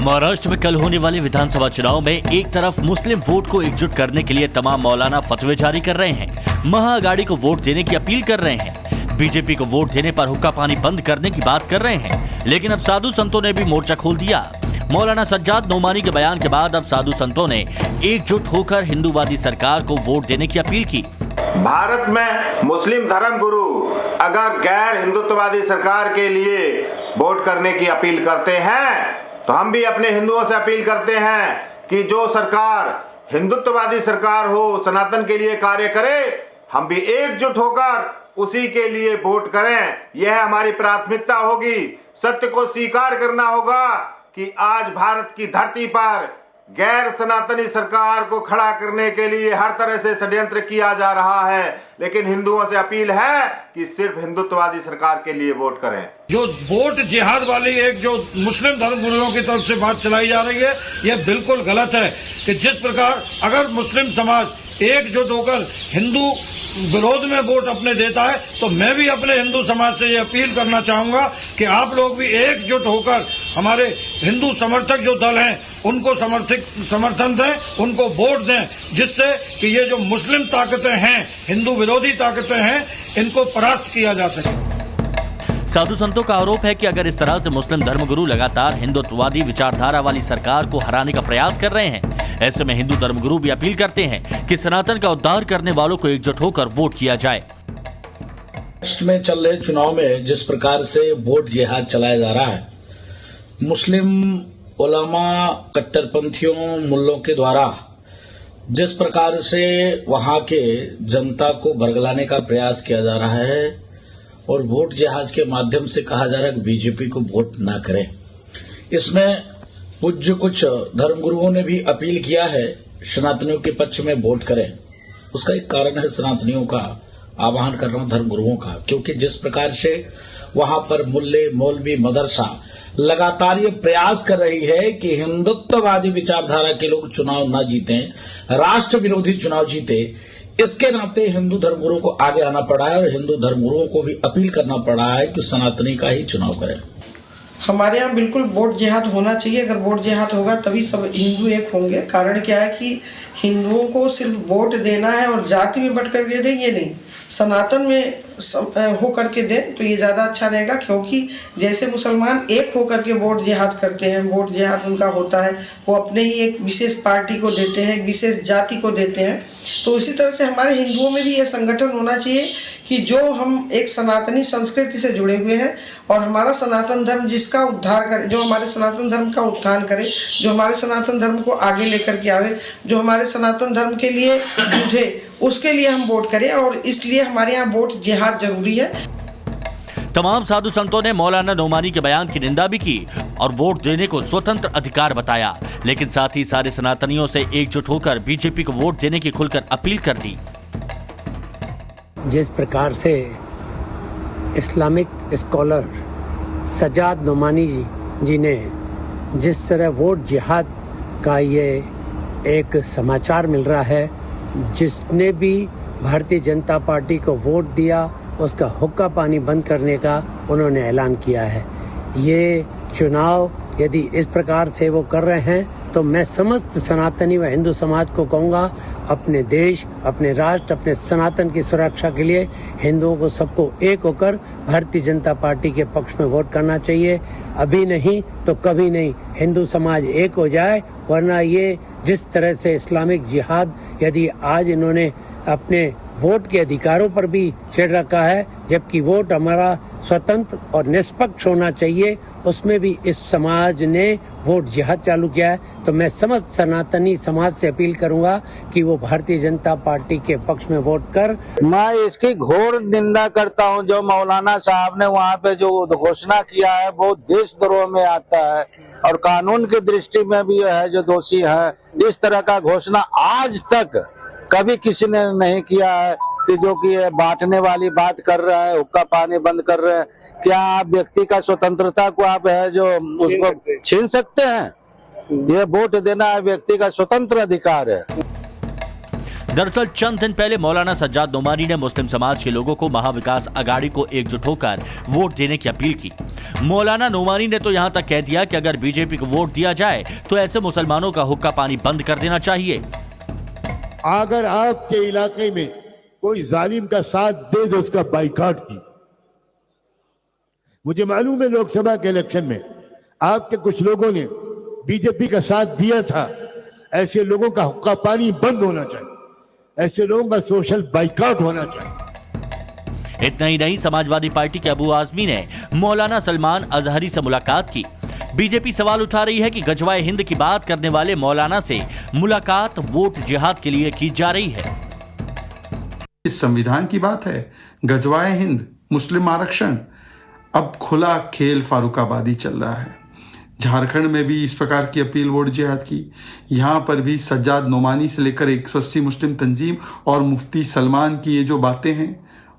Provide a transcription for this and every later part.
महाराष्ट्र में कल होने वाले विधानसभा चुनाव में एक तरफ मुस्लिम वोट को एकजुट करने के लिए तमाम मौलाना फतवे जारी कर रहे हैं, महाआघाड़ी को वोट देने की अपील कर रहे हैं, बीजेपी को वोट देने पर हुक्का पानी बंद करने की बात कर रहे हैं। लेकिन अब साधु संतों ने भी मोर्चा खोल दिया। मौलाना सज्जाद नोमानी के बयान के बाद अब साधु संतों ने एकजुट होकर हिंदूवादी सरकार को वोट देने की अपील की। भारत में मुस्लिम धर्म गुरु अगर गैर हिंदुत्ववादी सरकार के लिए वोट करने की अपील करते हैं तो हम भी अपने हिंदुओं से अपील करते हैं कि जो सरकार हिंदुत्ववादी सरकार हो, सनातन के लिए कार्य करे, हम भी एकजुट होकर उसी के लिए वोट करें। यह हमारी प्राथमिकता होगी। सत्य को स्वीकार करना होगा कि आज भारत की धरती पर गैर सनातनी सरकार को खड़ा करने के लिए हर तरह से षड्यंत्र किया जा रहा है, लेकिन हिंदुओं से अपील है कि सिर्फ हिंदुत्ववादी सरकार के लिए वोट करें। जो वोट जिहाद वाली एक जो मुस्लिम धर्म गुरुओं की तरफ से बात चलाई जा रही है, यह बिल्कुल गलत है कि जिस प्रकार अगर मुस्लिम समाज एकजुट होकर हिंदू विरोध में वोट अपने देता है, तो मैं भी अपने हिंदू समाज से ये अपील करना चाहूंगा कि आप लोग भी एकजुट होकर हमारे हिंदू समर्थक जो दल हैं उनको समर्थन दें, उनको वोट दें, जिससे कि ये जो मुस्लिम ताकतें हैं, हिंदू विरोधी ताकतें हैं, इनको परास्त किया जा सके। साधु संतों का आरोप है कि अगर इस तरह से मुस्लिम धर्मगुरु लगातार हिंदुत्ववादी विचारधारा वाली सरकार को हराने का प्रयास कर रहे हैं, ऐसे में हिंदू धर्मगुरु भी अपील करते हैं कि सनातन का उद्धार करने वालों को एकजुट होकर वोट किया जाए। महाराष्ट्र में चल रहे चुनाव में जिस प्रकार से वोट जिहाद चलाया जा रहा है, मुस्लिम उलमा कट्टरपंथियों मुल्लों के द्वारा जिस प्रकार से वहां के जनता को बरगलाने का प्रयास किया जा रहा है और वोट जिहाद के माध्यम से कहा जा रहा है कि बीजेपी को वोट ना करें, इसमें पूज्य कुछ धर्मगुरुओं ने भी अपील किया है सनातनियों के पक्ष में वोट करें। उसका एक कारण है सनातनियों का आह्वान कर रहा हूं धर्मगुरुओं का, क्योंकि जिस प्रकार से वहां पर मुल्ले मौलवी मदरसा लगातार ये प्रयास कर रही है कि हिंदुत्ववादी विचारधारा के लोग चुनाव न जीते, राष्ट्र विरोधी चुनाव जीते, इसके नाते हिंदू धर्मगुरुओं को आगे आना पड़ा है और हिंदू धर्मगुरुओं को भी अपील करना पड़ा है कि सनातनी का ही चुनाव करें। हमारे यहाँ बिल्कुल वोट जिहाद होना चाहिए। अगर वोट जिहाद होगा तभी सब हिंदू एक होंगे। कारण क्या है कि हिंदुओं को सिर्फ वोट देना है और जाति में बट करके दें, ये नहीं, सनातन में हो करके दें तो ये ज़्यादा अच्छा रहेगा। क्योंकि जैसे मुसलमान एक हो करके वोट जिहाद करते हैं, वोट जिहाद उनका होता है, वो अपने ही एक विशेष पार्टी को देते हैं, एक विशेष जाति को देते हैं, तो उसी तरह से हमारे हिंदुओं में भी ये संगठन होना चाहिए कि जो हम एक सनातनी संस्कृति से जुड़े हुए हैं और हमारा सनातन धर्म जिसका उद्धार करे, जो हमारे सनातन धर्म का उत्थान करे, जो हमारे सनातन धर्म को आगे लेकर के आवे, जो हमारे सनातन धर्म के लिए जूझे, उसके लिए हम वोट करें। और इसलिए हमारे यहाँ वोट जिहाद जरूरी है। तमाम साधु संतों ने मौलाना नोमानी के बयान की निंदा भी की और वोट देने को स्वतंत्र अधिकार बताया, लेकिन साथ ही सारे सनातनियों से एकजुट होकर बीजेपी को वोट देने की खुलकर अपील कर दी। जिस प्रकार से इस्लामिक स्कॉलर सज्जाद नोमानी जी ने जिस तरह वोट जिहाद का ये एक समाचार मिल रहा है, जिसने भी भारतीय जनता पार्टी को वोट दिया उसका हुक्का पानी बंद करने का उन्होंने ऐलान किया है। ये चुनाव यदि इस प्रकार से वो कर रहे हैं तो मैं समस्त सनातनी व हिंदू समाज को कहूँगा, अपने देश, अपने राष्ट्र, अपने सनातन की सुरक्षा के लिए हिंदुओं को सबको एक होकर भारतीय जनता पार्टी के पक्ष में वोट करना चाहिए। अभी नहीं तो कभी नहीं हिंदू समाज एक हो जाए, वरना ये जिस तरह से इस्लामिक जिहाद यदि आज इन्होंने अपने वोट के अधिकारों पर भी छेड़ रखा है, जबकि वोट हमारा स्वतंत्र और निष्पक्ष होना चाहिए, उसमें भी इस समाज ने वोट जिहाद चालू किया है। तो मैं समस्त सनातनी समाज से अपील करूंगा कि वो भारतीय जनता पार्टी के पक्ष में वोट कर। मैं इसकी घोर निंदा करता हूं। जो मौलाना साहब ने वहां पे जो घोषणा किया है वो देशद्रोह में आता है और कानून की दृष्टि में भी है जो दोषी है। इस तरह का घोषणा आज तक कभी किसी ने नहीं किया है कि जो कि बांटने वाली बात कर रहा है, हुक्का पानी बंद कर रहे हैं। क्या आप व्यक्ति का स्वतंत्रता को आप है जो उसको छीन सकते हैं? ये वोट देना व्यक्ति का स्वतंत्र अधिकार है। दरअसल चंद दिन पहले मौलाना सज्जाद नोमानी ने मुस्लिम समाज के लोगों को महाविकास अघाड़ी को एकजुट होकर वोट देने की अपील की। मौलाना नोमानी ने तो यहां तक कह दिया कि अगर बीजेपी को वोट दिया जाए तो ऐसे मुसलमानों का हुक्का पानी बंद कर देना चाहिए। अगर आपके इलाके में कोई जालिम का साथ दे तो उसका बाइकआउट की। मुझे मालूम है लोकसभा के इलेक्शन में आपके कुछ लोगों ने बीजेपी का साथ दिया था। ऐसे लोगों का हुक्का पानी बंद होना चाहिए, ऐसे लोगों का सोशल बाइकआउट होना चाहिए। इतना ही नहीं, समाजवादी पार्टी के अबू आजमी ने मौलाना सलमान अजहरी से मुलाकात की। बीजेपी सवाल उठा रही है कि गजवाए हिंद की बात करने वाले मौलाना से मुलाकात वोट जिहाद के लिए की जा रही है। इस संविधान की बात है, गजवाए हिंद, मुस्लिम आरक्षण, अब खुला खेल फारूकाबादी चल रहा है। झारखंड में भी इस प्रकार की अपील वोट जिहाद की। यहाँ पर भी सज्जाद नोमानी से लेकर 180 मुस्लिम तंजीम और मुफ्ती सलमान की ये जो बातें हैं,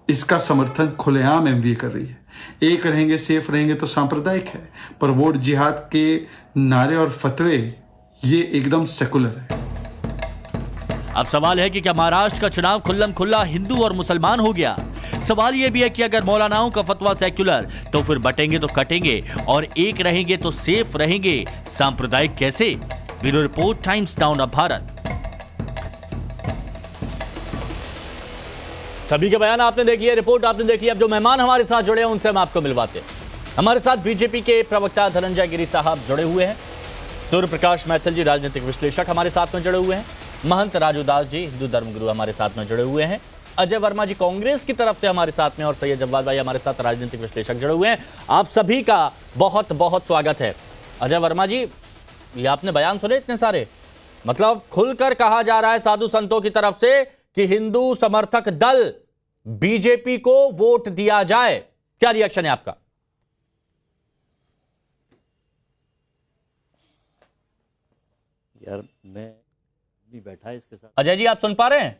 इसका समर्थन खुलेआम एमवीए कर रही है। एक रहेंगे सेफ रहेंगे तो सांप्रदायिक है, पर वोट जिहाद के नारे और फतवे ये एकदम सेकुलर है। अब सवाल है कि क्या महाराष्ट्र का चुनाव खुल्लम खुल्ला हिंदू और मुसलमान हो गया? सवाल यह भी है कि अगर मौलानाओं का फतवा सेक्युलर, तो फिर बटेंगे तो कटेंगे और एक रहेंगे तो सेफ रहेंगे, सांप्रदायिक कैसे? Bureau report, times now of Bharat. सभी के बयान आपने देख लिया, रिपोर्ट आपने देख लिया। अब जो मेहमान हमारे साथ जुड़े हैं उनसे हम आपको मिलवाते हैं। हमारे साथ बीजेपी के प्रवक्ता धनंजय गिरी साहब जुड़े हुए हैं। सूर्य प्रकाश मैथिल जी राजनीतिक विश्लेषक हमारे साथ में जुड़े हुए हैं। महंत राजू दास जी हिंदू धर्मगुरु हमारे साथ में जुड़े हुए हैं। अजय वर्मा जी कांग्रेस की तरफ से हमारे साथ में, और सैयद जव्वाद भाई हमारे साथ राजनीतिक विश्लेषक जुड़े हुए हैं। आप सभी का बहुत बहुत स्वागत है। अजय वर्मा जी, ये आपने बयान सुने इतने सारे, मतलब खुलकर कहा जा रहा है साधु संतों की तरफ से कि हिंदू समर्थक दल बीजेपी को वोट दिया जाए। क्या रिएक्शन है आपका? यार मैं नहीं बैठा इसके साथ। अजय जी, आप सुन पा रहे हैं?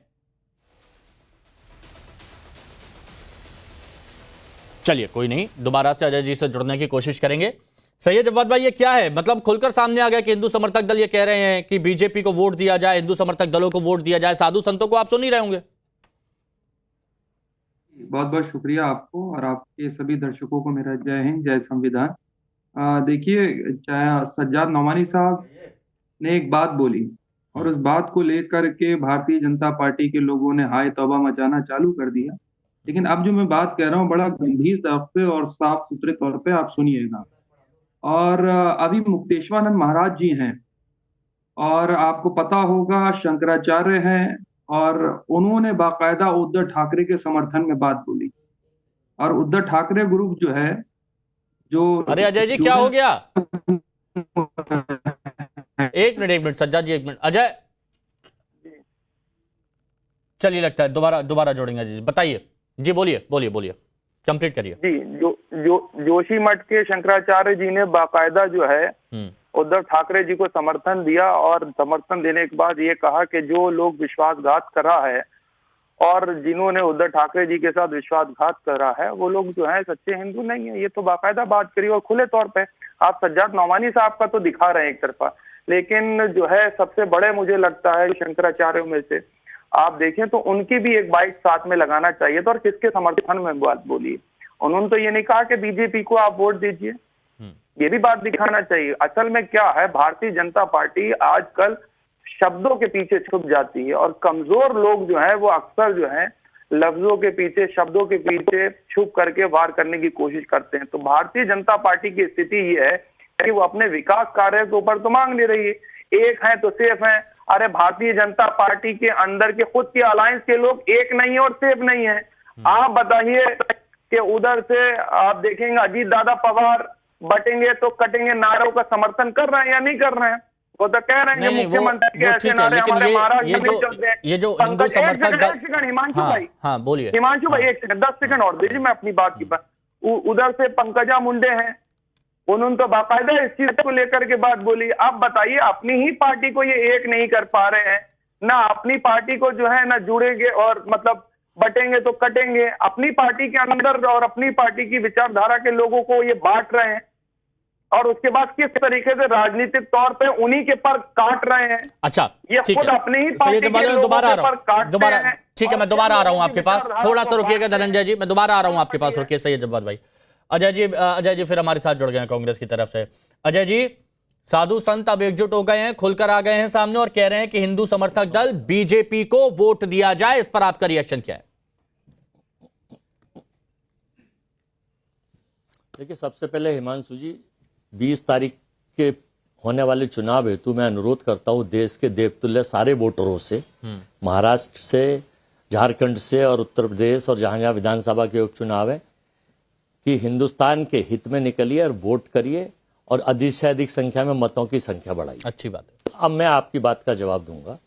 चलिए कोई नहीं, दोबारा से अजय जी से जुड़ने की कोशिश करेंगे। सैयद जव्वाद भाई, ये क्या है? मतलब खुलकर सामने आ गया कि हिंदू समर्थक दल ये कह रहे हैं कि बीजेपी को वोट दिया जाए, हिंदू समर्थक दलों को वोट दिया जाए। साधु संतों को आप सुन ही रहे होंगे। बहुत बहुत शुक्रिया आपको और आपके सभी दर्शकों को मेरा जय हिंद, जय संविधान। देखिए, चाहे सज्जाद नोमानी साहब ने एक बात बोली और उस बात को लेकर के भारतीय जनता पार्टी के लोगों ने हाय तौबा मचाना चालू कर दिया। लेकिन अब जो मैं बात कह रहा हूँ बड़ा गंभीर तौर पे और साफ सुथरे तौर पे आप सुनिएगा। और अभी मुक्तेश्वरानंद महाराज जी हैं और आपको पता होगा शंकराचार्य हैं, और उन्होंने बाकायदा उद्धव ठाकरे के समर्थन में बात बोली। और उद्धव ठाकरे ग्रुप जो है, जो अरे अजय जी क्या हो गया? एक मिनट सज्जाद जी, एक मिनट। अजय, चलिए लगता है दोबारा जोड़ेंगे। जी बताइए, जी बोलिए, कंप्लीट करिए। जी, जोशी मठ के शंकराचार्य जी ने बाकायदा जो है उद्धव ठाकरे जी को समर्थन दिया, और समर्थन देने के बाद ये कहा कि जो लोग विश्वासघात कर रहा है और जिन्होंने उद्धव ठाकरे जी के साथ विश्वासघात कर रहा है वो लोग जो है सच्चे हिंदू नहीं है। ये तो बाकायदा बात करी और खुले तौर पे। आप सज्जाद नोमानी साहब का तो दिखा रहे हैं एक तरफा, लेकिन जो है सबसे बड़े मुझे लगता है शंकराचार्यों में से आप देखें तो उनकी भी एक बाइट साथ में लगाना चाहिए था। और किसके समर्थन में बात बोली? उन्होंने तो ये नहीं कहा कि बीजेपी को आप वोट दीजिए, ये भी बात दिखाना चाहिए। असल में क्या है, भारतीय जनता पार्टी आजकल शब्दों के पीछे छुप जाती है और कमजोर लोग जो है वो अक्सर जो है लफ्जों के पीछे, शब्दों के पीछे छुप करके वार करने की कोशिश करते हैं। तो भारतीय जनता पार्टी की स्थिति ये है कि वो अपने विकास कार्य के ऊपर तो मांग ले रही है। एक है तो सेफ है। अरे भारतीय जनता पार्टी के अंदर के खुद के अलायंस के लोग एक नहीं है और सेफ नहीं है। आप बताइए कि उधर से आप देखेंगे अजीत दादा पवार बटेंगे तो कटेंगे नारों का समर्थन कर रहे हैं या नहीं कर रहे हैं? वो तो कह रहे हैं कि मुख्यमंत्री के ऐसे नारे हमारे महाराष्ट्र में चलते हैं। ये जो हिंदू समर्थक दल, हिमांशु भाई, हाँ बोलिए। हिमांशु भाई, एक सेकंड, 10 सेकंड और दीजिए, मैं अपनी बात की बात। उधर से पंकजा मुंडे हैं, उन्होंने तो बाकायदा इस चीज को लेकर के बात बोली। आप बताइए, अपनी ही पार्टी को ये एक नहीं कर पा रहे हैं, ना अपनी पार्टी को जो है ना जुड़ेंगे और मतलब बटेंगे तो कटेंगे। अपनी पार्टी के अंदर और अपनी पार्टी की विचारधारा के लोगों को ये बांट रहे हैं। और उसके बाद किस तरीके से राजनीतिक तौर पे उन्हीं के पर काट रहे हैं। अच्छा, ये ठीक खुद है। अपनी ही सही पार्टी है, के दोबारा लोगों दोबारा आ के रहा पर हूं, काटते दोबारा हैं। ठीक है, और मैं दोबारा आ रहा हूं फिर आपके पास, विचारधारा थोड़ा सा को रुकिएगा बाहर धनंजय जी, मैं दोबारा आ रहा हूं आपके पास, रुकिए सैयद जब्बार भाई। अजय जी फिर हमारे साथ जुड़ गए हैं कांग्रेस की तरफ से। अजय जी, साधु संत अब एकजुट हो गए हैं, खुलकर आ गए हैं सामने और कह रहे हैं कि हिंदू समर्थक दल बीजेपी को वोट दिया जाए, इस पर आपका रिएक्शन क्या है? देखिए, सबसे पहले हिमांशु जी, 20 तारीख के होने वाले चुनाव हेतु मैं अनुरोध करता हूं देश के देवतुल्य सारे वोटरों से, महाराष्ट्र से, झारखंड से और उत्तर प्रदेश और जहां जहां विधानसभा के उपचुनाव है, कि हिंदुस्तान के हित में निकलिए और वोट करिए और अधिक से अधिक संख्या में मतों की संख्या बढ़ाइए। अच्छी बात है। अब मैं आपकी बात का जवाब दूंगा।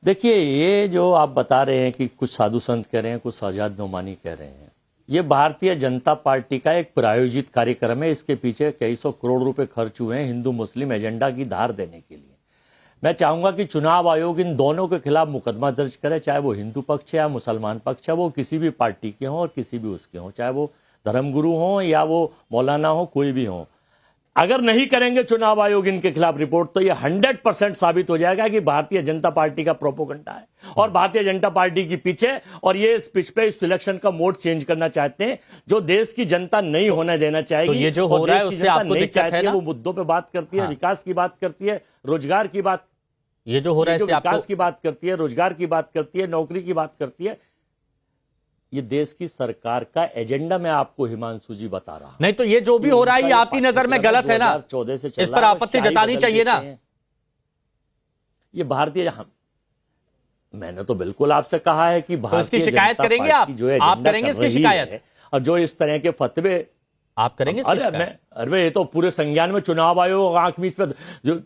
देखिए, ये जो आप बता रहे हैं कि कुछ साधु संत कह रहे हैं, कुछ आजाद नोमानी कह रहे हैं, ये भारतीय जनता पार्टी का एक प्रायोजित कार्यक्रम है। इसके पीछे कई सौ करोड़ रुपए खर्च हुए हैं हिंदू मुस्लिम एजेंडा की धार देने के लिए। मैं चाहूंगा कि चुनाव आयोग इन दोनों के खिलाफ मुकदमा दर्ज करे, चाहे वो हिंदू पक्ष है या मुसलमान पक्ष है, वो किसी भी पार्टी के हों और किसी भी उसके हों, चाहे वो धर्मगुरु हों या वो मौलाना हो, कोई भी हो। अगर नहीं करेंगे चुनाव आयोग इनके खिलाफ रिपोर्ट, तो ये 100% साबित हो जाएगा कि भारतीय जनता पार्टी का प्रोपोगंडा है और भारतीय जनता पार्टी के पीछे, और ये इस पिच पे इस सिलेक्शन का मोड चेंज करना चाहते हैं, जो देश की जनता नहीं होने देना चाहेगी। तो ये जो हो रहा है उससे आपको दिक्कत है ना? वो मुद्दों पे बात करती है, विकास की बात करती है, रोजगार की बात, ये जो हो रहा है इससे विकास की बात करती है, रोजगार की बात करती है, नौकरी की बात करती है। ये देश की सरकार का एजेंडा मैं आपको हिमांशु जी बता रहा हूं। नहीं तो ये जो भी हो रहा है ये आपकी नजर में गलत है ना? 2014 से इस पर आपत्ति जतानी चाहिए ना? ये भारतीय, मैंने तो बिल्कुल आपसे कहा है कि तो इसकी शिकायत करेंगे आप? आप करेंगे इसकी शिकायत? और जो इस तरह के फतवे आप करेंगे? अरे ये तो पूरे संज्ञान में चुनाव आयोग आंख बीच पे जो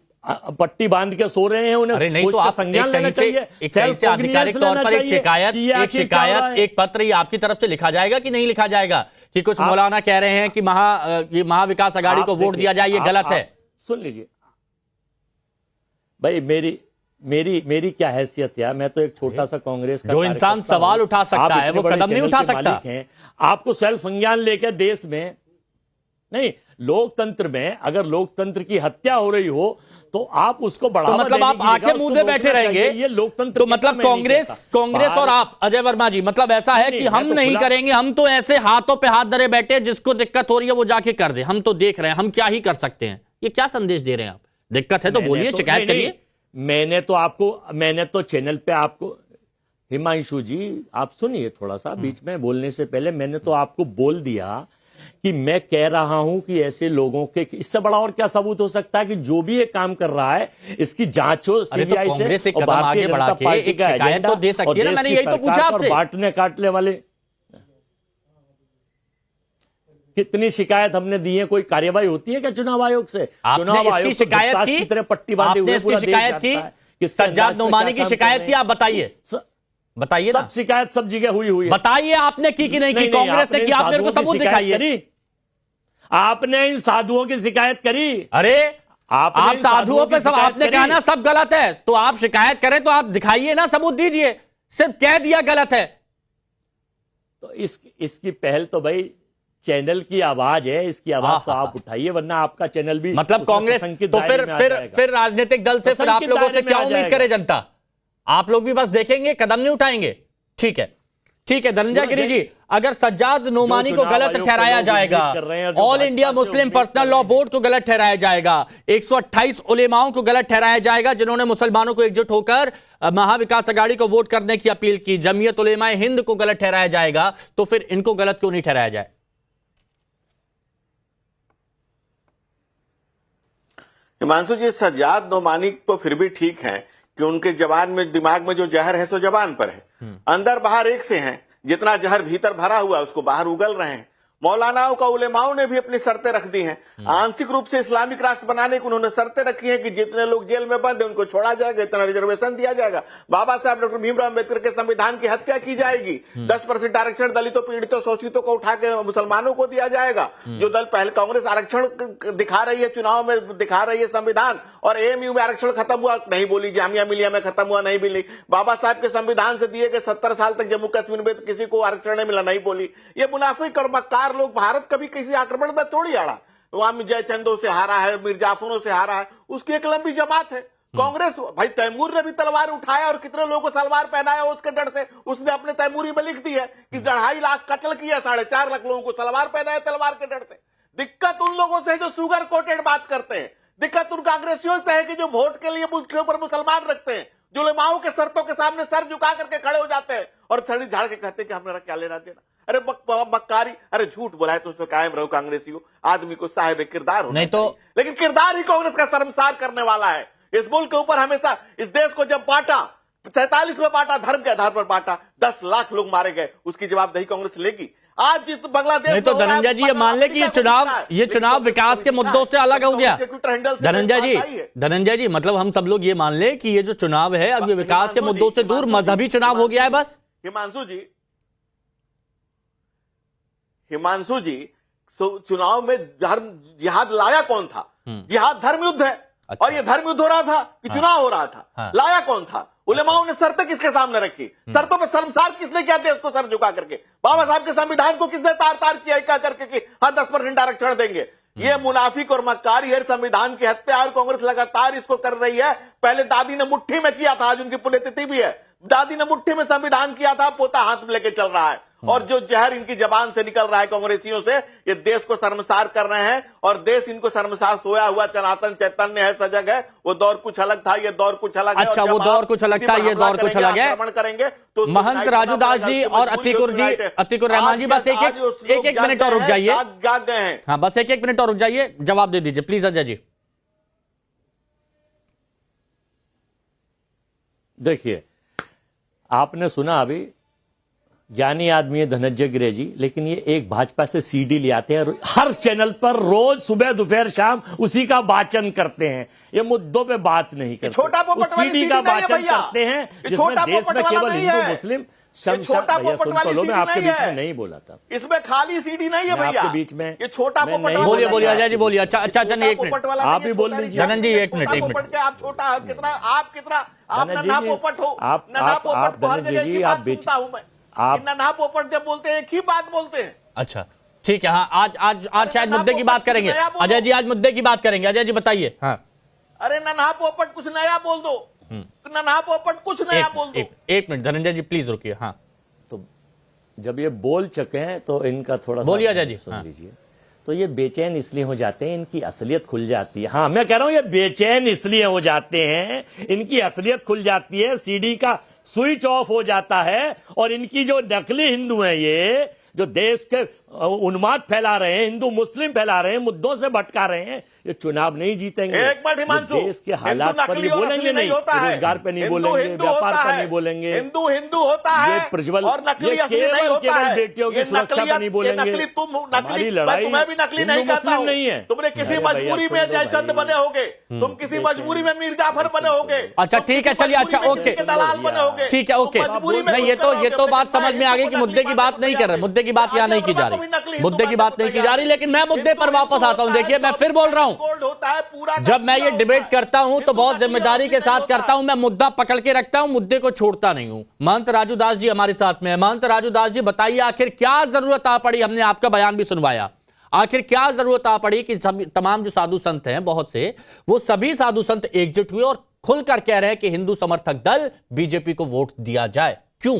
पट्टी बांध के सो रहे हैं, उन्हें अरे नहीं तो आप संज्ञान लेना चाहिए। एक कहीं से आधिकारिक तौर पर एक शिकायत एक पत्र ये आपकी तरफ से लिखा जाएगा कि नहीं लिखा जाएगा कि कुछ मौलाना कह रहे हैं कि महाविकास आघाड़ी को वोट दिया जाए, ये गलत है? सुन लीजिए भाई, मेरी क्या हैसियत है? मैं तो एक छोटा सा कांग्रेस का जो इंसान सवाल उठा सकता है वो कदम नहीं उठा सकता। आपको सेल्फ संज्ञान लेकर देश में नहीं, लोकतंत्र में अगर लोकतंत्र की हत्या हो रही हो तो आप उसको बढ़ावा तो मतलब आप आंखें मूंदे बैठे रहेंगे? ये लोकतंत्र तो मतलब कांग्रेस और आप अजय वर्मा जी, मतलब ऐसा है कि हम नहीं करेंगे, हम तो ऐसे हाथों पे हाथ धरे बैठे, जिसको दिक्कत हो रही है वो जाके कर दे, हम तो देख रहे हैं, हम क्या ही कर सकते हैं? ये क्या संदेश दे रहे हैं आप? दिक्कत है तो बोलिए, शिकायत करिए। मैंने तो चैनल पे आपको, हिमांशु जी आप सुनिए थोड़ा सा, बीच में बोलने से पहले मैंने तो आपको बोल दिया कि मैं कह रहा हूं कि ऐसे लोगों के, इससे बड़ा और क्या सबूत हो सकता है कि जो भी ये काम कर रहा है इसकी जांच हो सीबीआई से, और भारतीय जनता पार्टी का शिकायत तो दे सकती है ना? मैंने यही तो पूछा आपसे। बांटने काटने वाले कितनी शिकायत हमने दी है, कोई कार्यवाही होती है क्या चुनाव आयोग से? चुनाव आयोग शिकायत की तरह पट्टी बांधे हुए इसकी शिकायत की, सज्जाद नोमानी की शिकायत की, आप बताइए बताइए सब शिकायत सब जगह हुई है। बताइए आपने की कि नहीं की? कांग्रेस ने की, आप मेरे को सबूत दिखाइए। आपने इन साधुओं की शिकायत करी? अरे आप साधुओं पे सब, आपने कहा ना सब गलत है, तो आप शिकायत करें तो आप दिखाइए ना, सबूत दीजिए। सिर्फ कह दिया गलत है तो इसकी पहल तो भाई चैनल की आवाज है, इसकी आवाज तो आप उठाइए, वरना आपका चैनल भी मतलब कांग्रेस तो फिर राजनीतिक दल से फिर आप लोगों से क्या उम्मीद करे जनता? आप लोग भी बस देखेंगे, कदम नहीं उठाएंगे? ठीक है धनंजय गिरी जी, अगर सज्जाद नोमानी को गलत ठहराया जाएगा, all India Muslim personal law board को गलत ठहराया जाएगा, 128 उलेमाओं को गलत ठहराया जाएगा जिन्होंने मुसलमानों को एकजुट होकर महाविकास आघाड़ी को वोट करने की अपील की, जमीयत उलेमाए हिंद को गलत ठहराया जाएगा, तो फिर इनको गलत क्यों नहीं ठहराया जाए? हिमांशु जी, सज्जाद नोमानी तो फिर भी ठीक है कि उनके जबान में, दिमाग में जो जहर है सो जबान पर है, अंदर बाहर एक से हैं। जितना जहर भीतर भरा हुआ उसको बाहर उगल रहे हैं। मौलानाओं का उलेमाओं ने भी अपनी शर्तें रख दी हैं। आंशिक रूप से इस्लामिक राष्ट्र बनाने की उन्होंने शर्तें रखी हैं कि जितने लोग जेल में बंद हैं उनको छोड़ा जाएगा, इतना रिजर्वेशन दिया जाएगा, बाबा साहब डॉक्टर भीमराव अम्बेडकर के संविधान की हत्या की जाएगी, 10% आरक्षण दलितों, पीड़ितों, शोषितों को उठा के मुसलमानों को दिया जाएगा। जो दल पहले कांग्रेस आरक्षण दिखा रही है, चुनाव में दिखा रही है संविधान, और एएमयू में आरक्षण खत्म हुआ नहीं बोली, जामिया मिलिया में खत्म हुआ नहीं बोली, बाबा साहब के संविधान से दिए गए 70 साल तक जम्मू कश्मीर में किसी को आरक्षण नहीं मिला नहीं बोली। ये मुनाफिक और मक्कार लोग भारत कभी किसी आक्रमण में थोड़ी आड़ा। वहां जयचंदों से हारा है, मिर्जाफरों से हारा है, उसकी एक लंबी जमात है। कांग्रेस, भाई तैमूर ने भी तलवार उठाया और कितने लोगों को सलवार पहनाया उसके डर से, उसने अपने तैमूरी में लिख दी है कि 2.5 लाख कत्ल किया, 4.5 लाख लोगों को सलवार पहनाया तलवार के डर से। दिक्कत उन लोगों से है जो शुगर कोटेड बात करते हैं, दिक्कत उन कांग्रेसियों से है कि जो वोट के लिए मुझके ऊपर मुसलमान रखते हैं, जो उलेमाओं के शर्तों के सामने सर झुका करके खड़े हो जाते हैं और सड़ी झाड़ के कहते हैं कि हमारा क्या लेना देना। अरे बक्कारी, अरे झूठ बोला है तो उसमें कायम रहो कांग्रेसियों, आदमी को साहिब किरदार होना नहीं तो चाहिए। लेकिन किरदार ही कांग्रेस का शर्मसार करने वाला है। इस मुल्क के ऊपर हमेशा, इस देश को जब बांटा 47 में बांटा, धर्म के आधार पर बांटा, 10 लाख लोग मारे गए, उसकी जवाबदही कांग्रेस लेगी। आज बांग्लादेश नहीं तो धनंजय जी ये मान ले कि ये चुनाव विकास के मुद्दों से अलग हो गया। धनंजय जी मतलब हम सब लोग ये मान ले कि ये जो चुनाव है अब ये विकास के मुद्दों से दूर मजहबी चुनाव हो गया है बस। हिमांशु जी चुनाव में धर्म जिहाद लाया कौन था? जिहाद धर्म युद्ध है। अच्छा। और ये धर्म युद्ध हो रहा था कि चुनाव हो रहा था? हाँ। लाया कौन था? उलेमाओं ने शर्तें किसके सामने रखी? शर्तों पे शर्मसार किसने किया देश को सर झुका करके? बाबा साहब के संविधान को किसने तार तार किया क्या करके कि हाँ 10% आरक्षण देंगे? ये मुनाफिक और मक्कारी है संविधान की हत्या, और कांग्रेस लगातार इसको कर रही है। पहले दादी ने मुट्ठी में किया था, आज उनकी पुण्यतिथि भी है, दादी ने मुट्ठी में संविधान किया था, पोता हाथ में लेके चल रहा है। और जो जहर इनकी जबान से निकल रहा है कांग्रेसियों से, ये देश को शर्मसार कर रहे हैं। और देश इनको शर्मसार, सोया हुआ सनातन चैतन्य है, सजग है। वो दौर कुछ अलग था, ये दौर कुछ अलग है। अच्छा, वो दौर कुछ अलग था, ये दौर कुछ अलग है। करेंगे तो महंत राजूदास जी और अतीकुर रहमान जी बस एक मिनट और रुक जाइए। हाँ बस एक मिनट और रुक जाइए, जवाब दे दीजिए प्लीज अजय जी। देखिए, आपने सुना अभी, ज्ञानी आदमी है धनंजय गिरे जी, लेकिन ये एक भाजपा से सीडी ले आते हैं और हर चैनल पर रोज सुबह दोपहर शाम उसी का वाचन करते हैं। ये मुद्दों पे बात नहीं करते, उस सीडी का वाचन करते हैं जिसमें देश में केवल हिंदू मुस्लिम शमशान। भैया सुन तो लो, मैं आपके बीच में नहीं बोला था, इसमें खाली सीडी नहीं है भैया आपके बीच में। ये छोटा बोलिए अजय जी बोलिए। अच्छा एक मिनट आप ही बोल दीजिए। धनंजय जी एक मिनट। आप छोटा कितना, आप कितना, आप नन्हा पोपट हो, आप धनंजय जी आप बेचता हूं मैं, आप नन्हा पोपट जब बोलते हैं एक ही बात बोलते हैं। अच्छा ठीक है। हाँ आज शायद मुद्दे की बात करेंगे अजय जी, आज मुद्दे की बात करेंगे। अजय जी बताइए। हाँ अरे नन्हा पोपट कुछ नया बोल दो, नन्हा पोपट कुछ नया बोल दो। एक मिनट धनंजय जी प्लीज रुकिए। हाँ तो जब ये बोल चुके हैं तो इनका थोड़ा बोलिए अजय जी। सुन लीजिए। तो ये बेचैन इसलिए हो जाते हैं, इनकी असलियत खुल जाती है। हाँ मैं कह रहा हूं ये बेचैन इसलिए हो जाते हैं, इनकी असलियत खुल जाती है, सीडी का स्विच ऑफ हो जाता है। और इनकी जो नकली हिंदू हैं, ये जो देश के उन्माद फैला रहे हैं, हिंदू मुस्लिम फैला रहे हैं, मुद्दों से भटका रहे हैं, ये चुनाव नहीं जीतेंगे। एक मिनट हिमांशु, देश के हालात पर नहीं बोलेंगे, नहीं रोजगार पे नहीं बोलेंगे, व्यापार पर नहीं बोलेंगे, हिंदू होता है, ये प्रज्वल, ये केवल बेटियों की सुरक्षा पर नहीं बोलेंगे। हमारी लड़ाई हिंदू मुस्लिम नहीं है। तुमने किसी मजबूरी में जयचंद बने होगे, तुम किसी मजबूरी में मीर जाफर बने होगे। अच्छा ठीक है, चलिए अच्छा ओके, ठीक है ओके। नहीं ये तो बात समझ में आ गई कि मुद्दे की बात नहीं कर रहे, मुद्दे की बात यहाँ नहीं की जा रही, मुद्दे की बात नहीं की जा रही। लेकिन मैं मुद्दे पर वापस आता हूं। देखिए मैं फिर बोल रहा हूं, जब मैं ये डिबेट करता हूं तो बहुत जिम्मेदारी के साथ करता हूं। मैं मुद्दा पकड़ के रखता हूं, मुद्दे को छोड़ता नहीं हूं। महंत राजूदास जी हमारे साथ में है। महंत राजूदास जी बताइए, आखिर क्या जरूरत आ पड़ी? हमने आपका बयान भी सुनवाया, आखिर क्या जरूरत आ पड़ी कि तमाम जो साधु संत हैं, बहुत से, वो सभी साधु संत एकजुट हुए और खुलकर कह रहे हैं कि हिंदू समर्थक दल बीजेपी को वोट दिया जाए? क्यों?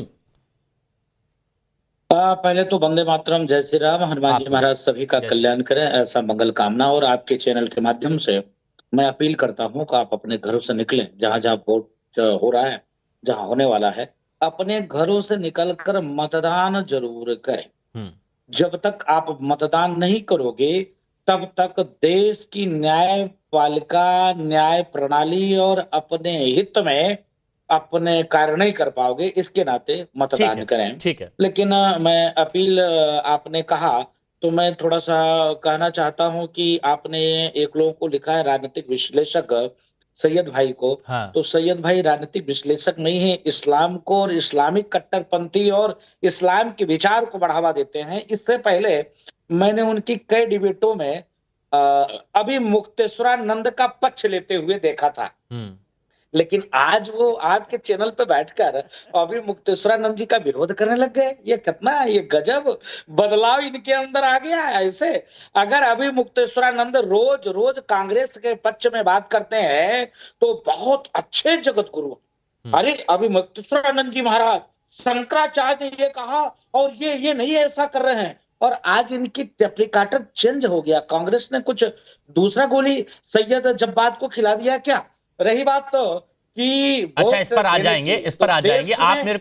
पहले तो वंदे मातरम, जय श्री राम, हनुमान जी महाराज सभी का कल्याण करें, ऐसा मंगल कामना। और आपके चैनल के माध्यम से मैं अपील करता हूं कि आप अपने घरों से निकलें, जहां जहां वोट हो रहा है, जहां होने वाला है, अपने घरों से निकलकर मतदान जरूर करें। जब तक आप मतदान नहीं करोगे तब तक देश की न्यायपालिका, न्याय प्रणाली और अपने हित में अपने कार्य नहीं कर पाओगे। इसके नाते मतदान करें। ठीक है। लेकिन मैं अपील, आपने कहा तो मैं थोड़ा सा कहना चाहता हूं कि आपने एक लोगों को लिखा है राजनीतिक विश्लेषक सैयद भाई को। हाँ। तो सैयद भाई राजनीतिक विश्लेषक नहीं है, इस्लाम को और इस्लामिक कट्टरपंथी और इस्लाम के विचार को बढ़ावा देते हैं। इससे पहले मैंने उनकी कई डिबेटों में अभी मुक्तेश्वरानंद का पक्ष लेते हुए देखा था लेकिन आज वो आपके चैनल पे बैठकर अभी मुक्तेश्वरानंद जी का विरोध करने लग गए। ये कितना, ये गजब बदलाव इनके अंदर आ गया है। ऐसे अगर अभी मुक्तेश्वरानंद रोज रोज कांग्रेस के पक्ष में बात करते हैं तो बहुत अच्छे जगत गुरु। अरे अभी मुक्तेश्वरानंद जी महाराज, शंकराचार्य ने ये कहा और ये नहीं ऐसा कर रहे हैं, और आज इनकी टेप्लिकाटर चेंज हो गया। कांग्रेस ने कुछ दूसरा गोली सैयद जब्बाद को खिला दिया क्या? रही बात तो कि अच्छा, इस पर आ जाएंगे, इस पर आ जाएंगे। आप मेरे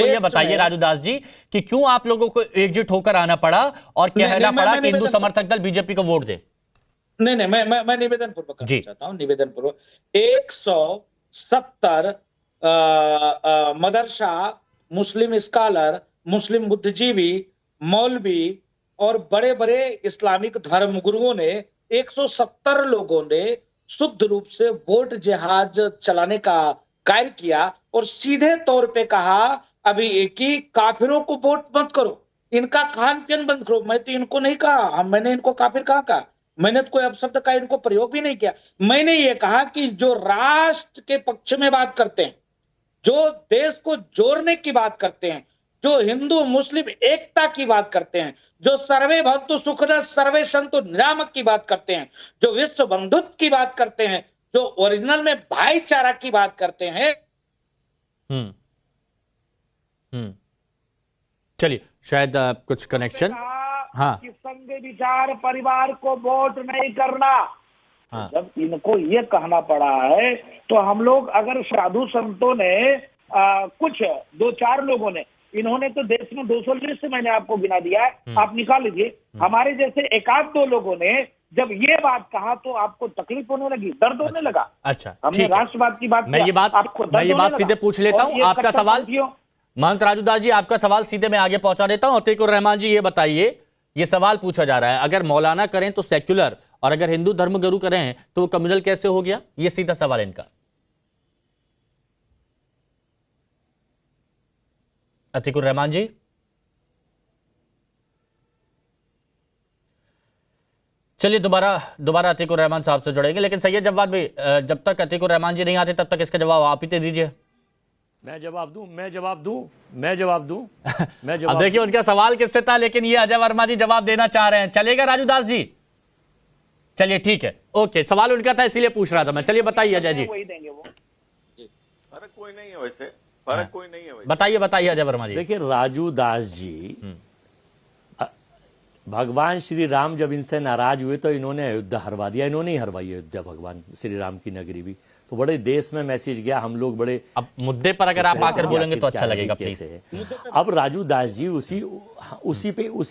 को ये बताइए राजूदास जी कि क्यों आप लोगों को एकजुट होकर आना पड़ा और कहना पड़ा कि हिंदू समर्थक दल बीजेपी को वोट दे? नहीं, मैं निवेदन पूर्वक करना चाहता हूं, निवेदन पूर्वक। 170 मदरसा, मुस्लिम स्कॉलर, मुस्लिम बुद्धिजीवी, मौलवी और बड़े बड़े इस्लामिक धर्म गुरुओं ने 170 लोगों ने शुद्ध रूप से वोट जिहाद चलाने का कार्य किया और सीधे तौर पे कहा अभी कि काफिरों को वोट मत करो, इनका खान पीन बंद करो। मैं तो इनको नहीं कहा, मैंने इनको काफिर कहा, मैंने तो कोई अपशब्द का इनको प्रयोग भी नहीं किया। मैंने ये कहा कि जो राष्ट्र के पक्ष में बात करते हैं, जो देश को जोड़ने की बात करते हैं, जो हिंदू मुस्लिम एकता की बात करते हैं, जो सर्वे भवन्तु सुखिनः सर्वे सन्तु निरामय की बात करते हैं, जो विश्व बंधुत्व की बात करते हैं, जो ओरिजिनल में भाईचारा की बात करते हैं। चलिए, शायद कुछ कनेक्शन। हाँ, कि संघ विचार परिवार को वोट नहीं करना। हाँ। जब इनको ये कहना पड़ा है तो हम लोग, अगर साधु संतों ने कुछ 2-4 लोगों ने, इन्होंने तो देश में 200 लिस्ट मैंने आपको गिना दिया है, आप निकाल लीजिए। हमारे जैसे 1-2 लोगों ने जब ये बात कहा तो आपको तकलीफ होने लगी, दर्द होने लगा। अच्छा, हमने राष्ट्रवाद की बात, मैं ये बात सीधे पूछ लेता हूँ। आपका सवाल महंत राजूदास जी, आपका सवाल सीधे मैं आगे पहुंचा देता हूँ। अतीकुर रहमान जी, ये बताइए, ये सवाल पूछा जा रहा है, अगर मौलाना करें तो सेक्युलर और अगर हिंदू धर्मगुरु करें तो कम्युनल कैसे हो गया? ये सीधा सवाल इनका। अतीकुर रहमान जी, चलिए दोबारा अतीकुर रहमान साहब से जुड़ेंगे, लेकिन सैयद जवाद भाई, जब तक अतीकुर रहमान जी नहीं आते तब तक इसका जवाब आप ही दे दीजिए। मैं जवाब दूं। अब देखिए, उनका सवाल किससे था, लेकिन ये अजय वर्मा जी जवाब देना चाह रहे हैं। चलेगा राजूदास जी? चलिए ठीक है, ओके, सवाल उनका था इसीलिए पूछ रहा था मैं। चलिए बताइए अजय जी। फर्क कोई नहीं है वैसे, फर्क कोई नहीं है वैसे। बताइए अजय वर्मा जी। देखिए राजूदास जी, भगवान श्री राम जब इनसे नाराज हुए तो इन्होंने अयोध्या हरवा दिया। इन्होंने ही हरवाई अयोध्या, भगवान श्री राम की नगरी भी। तो बड़े देश में मैसेज गया, हम लोग बड़े। अब मुद्दे पर अगर आप आकर बोलेंगे तो अच्छा लगेगा प्लीज। अब राजूदास जी उसी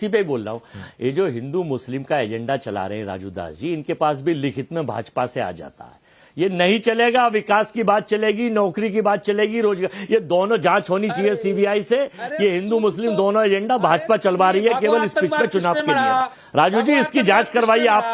पे बोल रहा हूँ। ये जो हिंदू मुस्लिम का एजेंडा चला रहे हैं राजूदास जी, इनके पास भी लिखित में भाजपा से आ जाता है। ये नहीं चलेगा, विकास की बात चलेगी, नौकरी की बात चलेगी, रोजगार, ये दोनों जांच होनी चाहिए सीबीआई से। ये हिंदू मुस्लिम दोनों एजेंडा भाजपा चलवा रही है केवल स्पीच पे चुनाव के लिए। राजू जी, इसकी जांच करवाइए। आप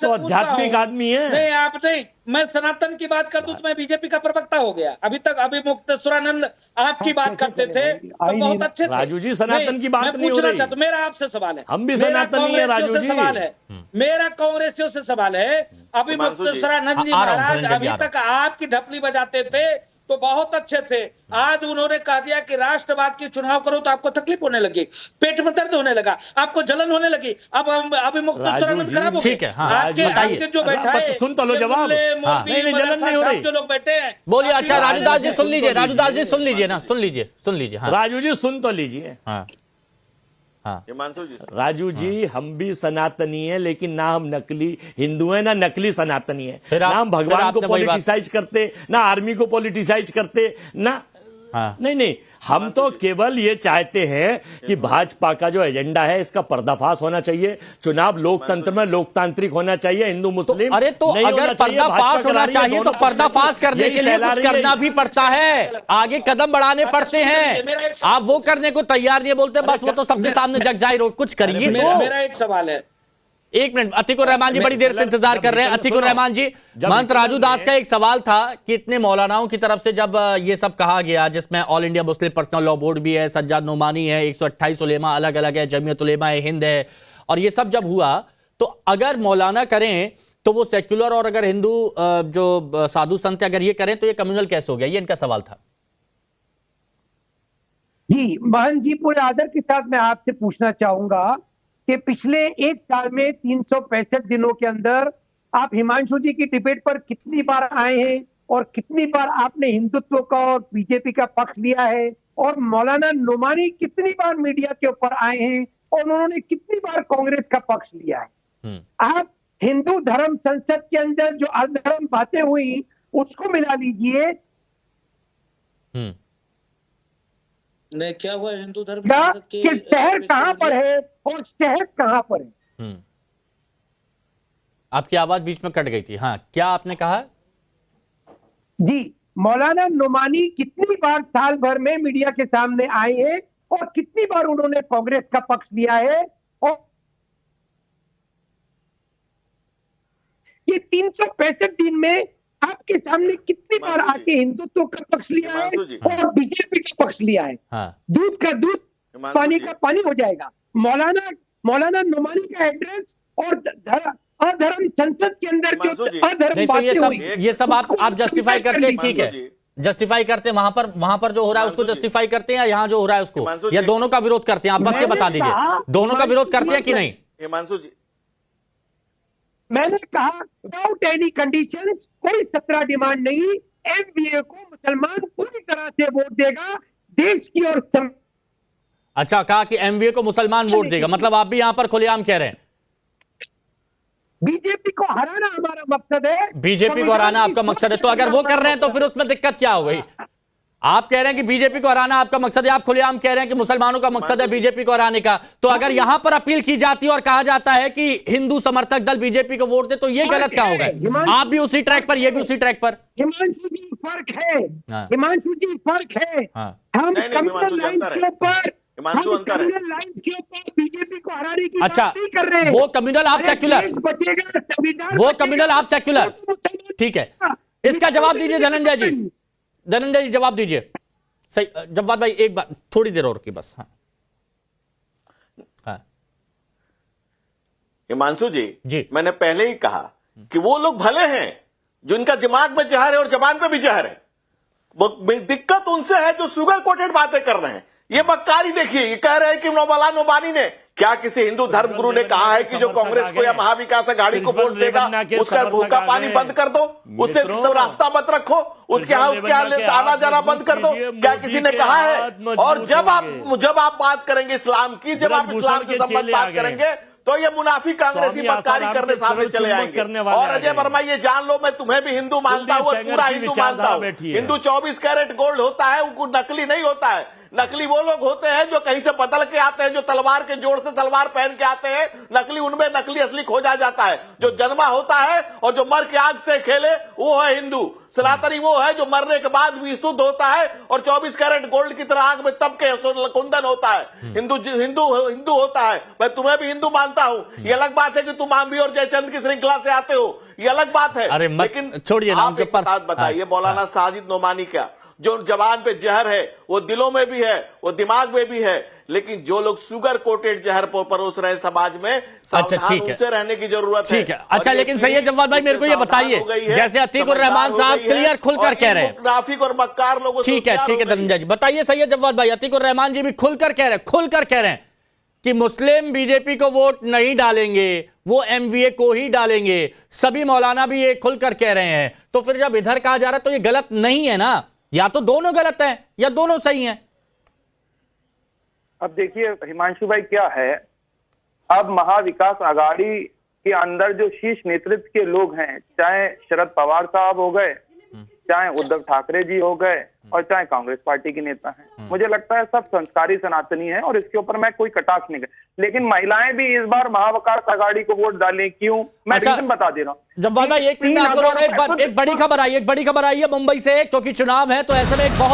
तो आध्यात्मिक आदमी हैं। नहीं, आप नहीं, मैं सनातन की बात कर दूं तो मैं बीजेपी का प्रवक्ता हो गया। अभी मुक्तेश्वरानंद आपकी बात करते थे तो बहुत अच्छे थे। राजू जी, सनातन की बात नहीं हो रही। मेरा आपसे सवाल है, हम भी सनातनी है राजू जी। सवाल है मेरा, कांग्रेसियों से सवाल है। अभी मुक्तेश्वरानंद जी महाराज अभी तक आपकी ढपली बजाते थे तो बहुत अच्छे थे। आज उन्होंने कह दिया कि राष्ट्रवाद की चुनाव करो तो आपको तकलीफ होने लगी, पेट में दर्द होने लगा, आपको जलन होने लगी। अब अभी मुक्तेश्वरानंद खराब हो गए। ठीक है, हाँ, आपके जो बैठा है, सुन तो लो जवाब। जलन नहीं हो रही, जो लोग बैठे हैं, बोलिए। अच्छा राजूदास जी सुन लीजिए, राजूदास जी सुन लीजिए ना, सुन लीजिए। राजू जी सुन तो लीजिए। हाँ, राजू जी, हम भी सनातनी है, लेकिन ना हम नकली हिंदू हैं ना नकली सनातनी है। ना हम भगवान को पॉलिटिसाइज करते, ना आर्मी को पॉलिटिसाइज करते, ना नहीं, हम तो केवल ये चाहते हैं कि भाजपा का जो एजेंडा है इसका पर्दाफाश होना चाहिए। चुनाव लोकतंत्र में लोकतांत्रिक होना चाहिए, हिंदू मुस्लिम। अरे तो अगर पर्दाफाश होना चाहिए तो पर्दाफाश करने के लिए कुछ करना भी पड़ता है, आगे कदम बढ़ाने पड़ते हैं। आप वो करने को तैयार नहीं बोलते, बस वो तो सबके सामने जग जाहिर हो। कुछ करिए। मेरा एक सवाल है, एक मिनट, अतीकुर रहमान जी बड़ी देर से इंतजार कर रहे हैं। अतीकुर रहमान जी, महंत राजूदास का एक सवाल था कि इतने मौलानाओं की तरफ से जब ये सब कहा गया, जिसमें all India Muslim personal law board भी है, सज्जाद नोमानी है, 128 उलेमा अलग अलग है, जमीयत उलेमा हिंद है, और ये सब जब हुआ तो अगर मौलाना करें तो वो सेक्युलर और अगर हिंदू जो साधु संत अगर ये करें तो ये कम्युनल कैसे हो गया, ये इनका सवाल था। जी महंत जी, पूरे आदर के साथ मैं आपसे पूछना चाहूंगा कि पिछले एक साल में 365 दिनों के अंदर आप हिमांशु जी की डिबेट पर कितनी बार आए हैं और कितनी बार आपने हिंदुत्व का और बीजेपी का पक्ष लिया है, और मौलाना नुमानी कितनी बार मीडिया के ऊपर आए हैं और उन्होंने कितनी बार कांग्रेस का पक्ष लिया है। आप हिंदू धर्म संसद के अंदर जो अधर्म बातें हुई उसको मिला लीजिए। नहीं, क्या हुआ हिंदू धर्म कि शहर कहां पर है और शहर कहां पर है। आपकी आवाज बीच में कट गई थी। हाँ, क्या आपने कहा? जी, मौलाना नुमानी कितनी बार साल भर में मीडिया के सामने आए हैं और कितनी बार उन्होंने कांग्रेस का पक्ष लिया है, और ये 365 दिन में आपके सामने कितनी बार आके हिंदुत्व का पक्ष लिया है और बीजेपी का पक्ष लिया है। दूध का दूध, पानी का पानी हो जाएगा। मौलाना नुमानी का एड्रेस और अधर्म संसद के अंदर जो अधर्म बातें हुई, ये सब आप जस्टिफाई करते हैं, ठीक है, जस्टिफाई करते हैं। वहां पर जो हो रहा है उसको जस्टिफाई करते हैं या यहाँ जो हो रहा है उसको, या दोनों का विरोध करते हैं? आप बस ये बता दीजिए, दोनों का विरोध करते हैं कि नहीं? हिमांशु जी, मैंने कहा विदाउट एनी कंडीशंस, कोई 17 डिमांड नहीं, एमवीए को मुसलमान पूरी तरह से वोट देगा देश की और अच्छा, कहा कि एमवीए को मुसलमान वोट देगा, मतलब आप भी यहां पर खुलेआम कह रहे हैं बीजेपी को हराना हमारा मकसद है। बीजेपी को हराना आपका मकसद है, तो अगर वो कर रहे हैं तो फिर उसमें दिक्कत क्या हो गई? आप कह रहे हैं कि बीजेपी को हराना आपका मकसद है, आप खुलेआम कह रहे हैं कि मुसलमानों का मकसद है बीजेपी को हराने का। तो अगर यहां पर अपील की जाती है और कहा जाता है कि हिंदू समर्थक दल बीजेपी को वोट दे, तो ये गलत क्या होगा? आप भी उसी ट्रैक पर, ये भी उसी ट्रैक पर। हिमांशु जी फर्क है, हिमांशु जी फर्क है। हम कम्युनल लाइन के ऊपर बीजेपी को हराने की बात नहीं कर रहे हैं। वो कम्युनल आप सेक्युलर, वो कम्युनल आप सेक्युलर, ठीक है। इसका जवाब दीजिए धनंजय जी, धनंजय जी जवाब दीजिए। सही जवाब भाई, एक बार थोड़ी देर और की बस। हाँ हिमांशु जी, मैंने पहले ही कहा कि वो लोग भले हैं जिनका दिमाग में जहर है और जबान पे भी जहर है। दिक्कत उनसे है जो शुगर कोटेड बातें कर रहे हैं। ये बक्कारी देखिए, ये कह रहे हैं कि मौलाना नुमानी ने क्या किसी हिंदू धर्म गुरु ने कहा है कि जो कांग्रेस को या महाविकास आघाड़ी को वोट देगा उसका भूखा पानी बंद कर दो, उससे रास्ता मत रखो, उसके आना जाना बंद कर दो, क्या किसी ने कहा है? और जब आप बात करेंगे इस्लाम की, जब आप इस्लाम से संबंध बात करेंगे तो ये मुनाफी कांग्रेसी बक्कारी करने सामने चले आएंगे। और अजय वर्मा, ये जान लो, मैं तुम्हें भी हिंदू मानता हूँ, पूरा हिंदू मानता हूँ। हिंदू 24 कैरेट गोल्ड होता है, वो नकली नहीं होता है। नकली वो लोग होते हैं जो कहीं से बदल के आते हैं, जो तलवार के जोड़ से तलवार पहन के आते हैं। नकली उनमें नकली असली खोजा जाता है। जो जन्मा होता है और जो मर के आग से खेले वो है हिंदू। सनातनी वो है जो मरने के बाद भी शुद्ध होता है और 24 कैरेट गोल्ड की तरह आग में तब के कुंदन होता है। हिंदू होता है। मैं तुम्हें भी हिंदू मानता हूँ। ये अलग बात है कि तुम आंबी और जयचंद की श्रृंखला से आते हो, ये अलग बात है। लेकिन छोड़िए, आप एक बात बताइए, मौलाना साजिद नोमानी क्या, जो जवान पे जहर है वो दिलों में भी है, वो दिमाग में भी है, लेकिन जो लोग शुगर कोटेड जहर परोस रहे समाज में, अच्छा ठीक है, उनसे रहने की जरूरत है। ठीक है, अच्छा, लेकिन सैयद जवाद भाई मेरे को ये बताइए, जैसे अतीकुर रहमान साहब क्लियर खुलकर कह रहे हैं, मुनाफिक और मक्कार लोगों, ठीक है धनंजय जी बताइए, सैयद जवाद भाई, अतीकुर रहमान जी भी खुलकर कह रहे हैं कि मुस्लिम बीजेपी को वोट नहीं डालेंगे, वो एमवीए को ही डालेंगे। सभी मौलाना भी ये खुलकर कह रहे हैं। तो फिर जब इधर कहा जा रहा है तो ये गलत नहीं है ना? या तो दोनों गलत हैं या दोनों सही हैं। अब देखिए हिमांशु भाई, क्या है, अब महाविकास आघाड़ी के अंदर जो शीर्ष नेतृत्व के लोग हैं, चाहे शरद पवार साहब हो गए, चाहे उद्धव ठाकरे जी हो गए और चाहे कांग्रेस पार्टी के नेता हैं, मुझे लगता है सब संस्कारी सनातनी हैं और इसके ऊपर मैं कोई कटाक्ष नहीं कर। लेकिन महिलाएं भी इस बार महाविकास आघाड़ी को वोट डालें, क्यों? मैं रीजन बता दे रहा हूँ। जब भाई एक बड़ी खबर आई है मुंबई से, क्योंकि चुनाव है तो ऐसे में एक बहुत